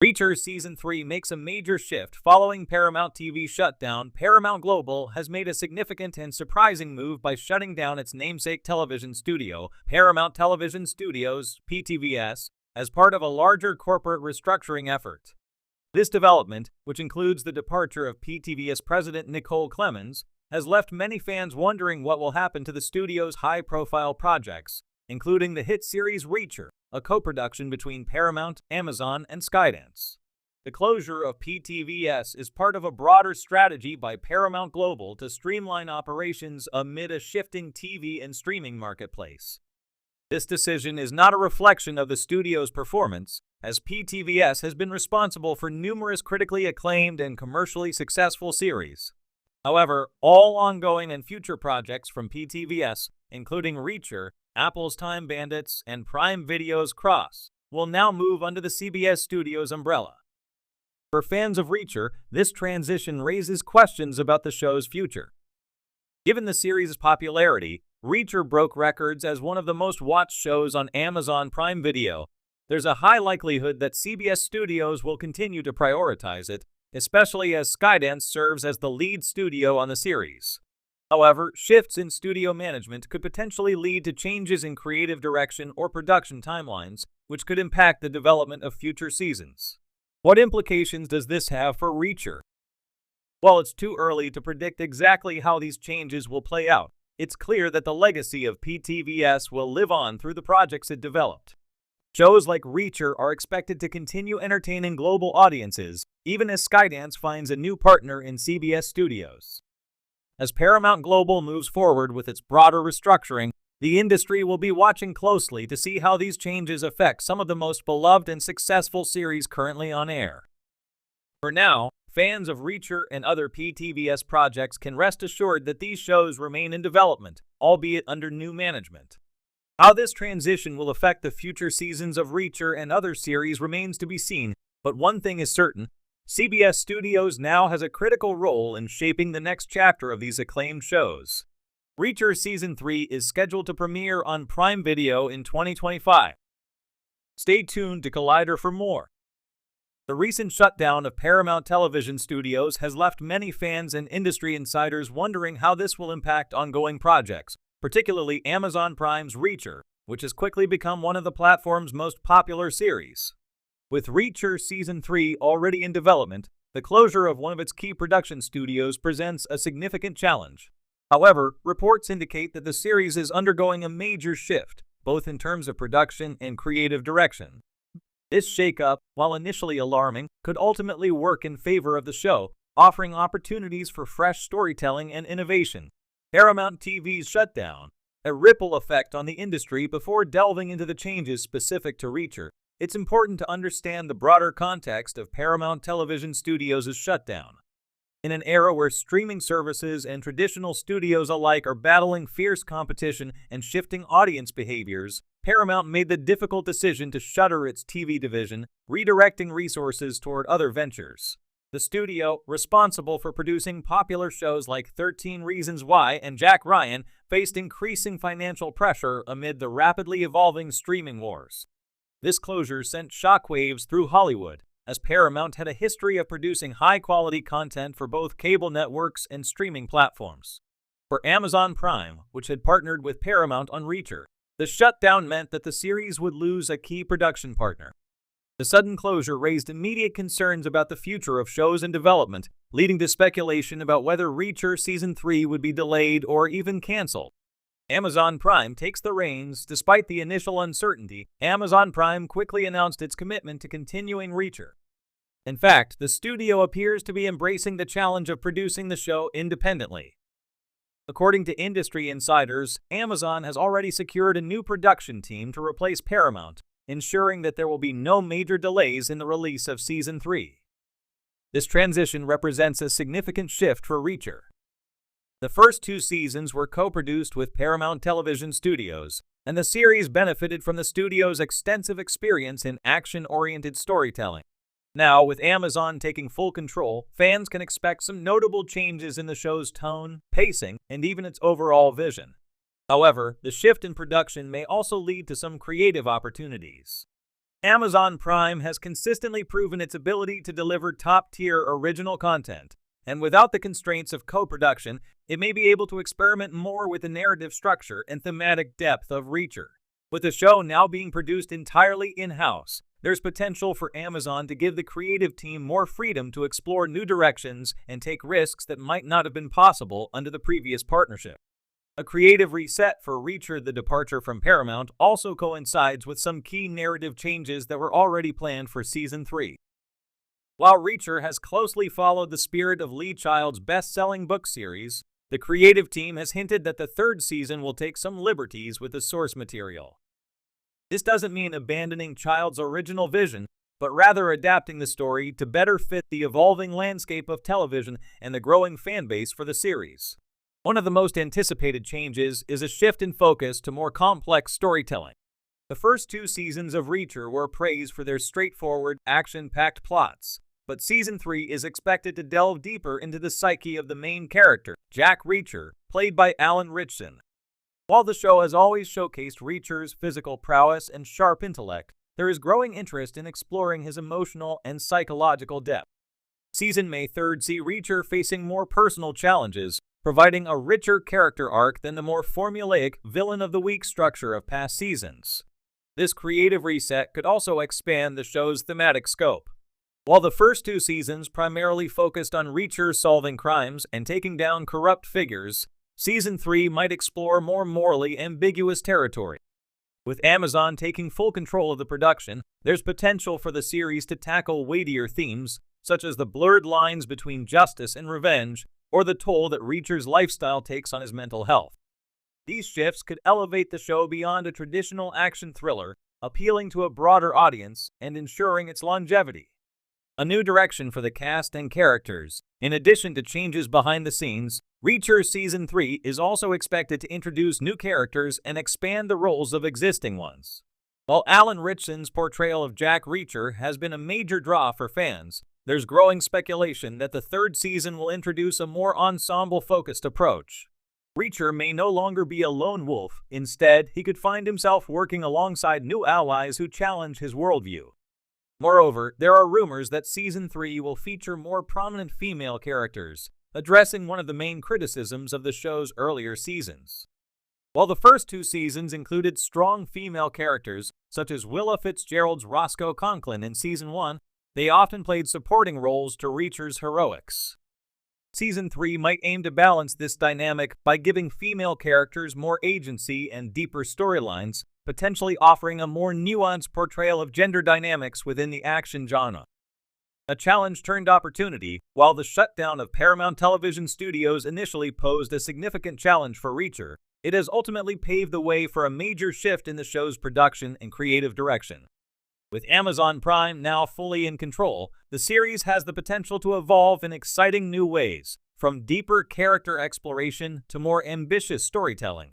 Reacher Season 3 makes a major shift following Paramount TV shutdown. Paramount Global has made a significant and surprising move by shutting down its namesake television studio, Paramount Television Studios, PTVS, as part of a larger corporate restructuring effort. This development, which includes the departure of PTVS president Nicole Clemens, has left many fans wondering what will happen to the studio's high-profile projects, including the hit series Reacher, a co-production between Paramount, Amazon, and Skydance. The closure of PTVS is part of a broader strategy by Paramount Global to streamline operations amid a shifting TV and streaming marketplace. This decision is not a reflection of the studio's performance, as PTVS has been responsible for numerous critically acclaimed and commercially successful series. However, all ongoing and future projects from PTVS, including Reacher, Apple's Time Bandits, and Prime Video's Cross, will now move under the CBS Studios umbrella. For fans of Reacher, this transition raises questions about the show's future. Given the series' popularity, Reacher broke records as one of the most watched shows on Amazon Prime Video. There's a high likelihood that CBS Studios will continue to prioritize it, especially as Skydance serves as the lead studio on the series. However, shifts in studio management could potentially lead to changes in creative direction or production timelines, which could impact the development of future seasons. What implications does this have for Reacher? While it's too early to predict exactly how these changes will play out, it's clear that the legacy of PTVS will live on through the projects it developed. Shows like Reacher are expected to continue entertaining global audiences, even as Skydance finds a new partner in CBS Studios. As Paramount Global moves forward with its broader restructuring, the industry will be watching closely to see how these changes affect some of the most beloved and successful series currently on air. For now, fans of Reacher and other PTVS projects can rest assured that these shows remain in development, albeit under new management. How this transition will affect the future seasons of Reacher and other series remains to be seen, but one thing is certain: CBS Studios now has a critical role in shaping the next chapter of these acclaimed shows. Reacher Season 3 is scheduled to premiere on Prime Video in 2025. Stay tuned to Collider for more. The recent shutdown of Paramount Television Studios has left many fans and industry insiders wondering how this will impact ongoing projects, particularly Amazon Prime's Reacher, which has quickly become one of the platform's most popular series. With Reacher Season 3 already in development, the closure of one of its key production studios presents a significant challenge. However, reports indicate that the series is undergoing a major shift, both in terms of production and creative direction. This shakeup, while initially alarming, could ultimately work in favor of the show, offering opportunities for fresh storytelling and innovation. Paramount TV's shutdown, a ripple effect on the industry. Before delving into the changes specific to Reacher, it's important to understand the broader context of Paramount Television Studios' shutdown. In an era where streaming services and traditional studios alike are battling fierce competition and shifting audience behaviors, Paramount made the difficult decision to shutter its TV division, redirecting resources toward other ventures. The studio, responsible for producing popular shows like 13 Reasons Why and Jack Ryan, faced increasing financial pressure amid the rapidly evolving streaming wars. This closure sent shockwaves through Hollywood, as Paramount had a history of producing high-quality content for both cable networks and streaming platforms. For Amazon Prime, which had partnered with Paramount on Reacher, the shutdown meant that the series would lose a key production partner. The sudden closure raised immediate concerns about the future of shows in development, leading to speculation about whether Reacher Season 3 would be delayed or even canceled. Amazon Prime takes the reins. Despite the initial uncertainty, Amazon Prime quickly announced its commitment to continuing Reacher. In fact, the studio appears to be embracing the challenge of producing the show independently. According to industry insiders, Amazon has already secured a new production team to replace Paramount, ensuring that there will be no major delays in the release of Season 3. This transition represents a significant shift for Reacher. The first two seasons were co-produced with Paramount Television Studios, and the series benefited from the studio's extensive experience in action-oriented storytelling. Now, with Amazon taking full control, fans can expect some notable changes in the show's tone, pacing, and even its overall vision. However, the shift in production may also lead to some creative opportunities. Amazon Prime has consistently proven its ability to deliver top-tier original content, and without the constraints of co-production, it may be able to experiment more with the narrative structure and thematic depth of Reacher. With the show now being produced entirely in-house, there's potential for Amazon to give the creative team more freedom to explore new directions and take risks that might not have been possible under the previous partnership. A creative reset for Reacher: The Departure from Paramount also coincides with some key narrative changes that were already planned for Season 3. While Reacher has closely followed the spirit of Lee Child's best-selling book series, the creative team has hinted that the third season will take some liberties with the source material. This doesn't mean abandoning Child's original vision, but rather adapting the story to better fit the evolving landscape of television and the growing fanbase for the series. One of the most anticipated changes is a shift in focus to more complex storytelling. The first 2 seasons of Reacher were praised for their straightforward, action-packed plots, but Season 3 is expected to delve deeper into the psyche of the main character, Jack Reacher, played by Alan Ritchson. While the show has always showcased Reacher's physical prowess and sharp intellect, there is growing interest in exploring his emotional and psychological depth. Season May 3rd see Reacher facing more personal challenges, providing a richer character arc than the more formulaic villain of the week structure of past seasons. This creative reset could also expand the show's thematic scope. While the first 2 seasons primarily focused on Reacher solving crimes and taking down corrupt figures, Season 3 might explore more morally ambiguous territory. With Amazon taking full control of the production, there's potential for the series to tackle weightier themes, such as the blurred lines between justice and revenge, or the toll that Reacher's lifestyle takes on his mental health. These shifts could elevate the show beyond a traditional action thriller, appealing to a broader audience and ensuring its longevity. A new direction for the cast and characters. In addition to changes behind the scenes, Reacher Season 3 is also expected to introduce new characters and expand the roles of existing ones. While Alan Ritchson's portrayal of Jack Reacher has been a major draw for fans, there's growing speculation that the third season will introduce a more ensemble-focused approach. Reacher may no longer be a lone wolf. Instead, he could find himself working alongside new allies who challenge his worldview. Moreover, there are rumors that Season 3 will feature more prominent female characters, addressing one of the main criticisms of the show's earlier seasons. While the first 2 seasons included strong female characters, such as Willa Fitzgerald's Roscoe Conklin in Season 1, they often played supporting roles to Reacher's heroics. Season 3 might aim to balance this dynamic by giving female characters more agency and deeper storylines, potentially offering a more nuanced portrayal of gender dynamics within the action genre. A challenge turned opportunity. While the shutdown of Paramount Television Studios initially posed a significant challenge for Reacher, it has ultimately paved the way for a major shift in the show's production and creative direction. With Amazon Prime now fully in control, the series has the potential to evolve in exciting new ways, from deeper character exploration to more ambitious storytelling.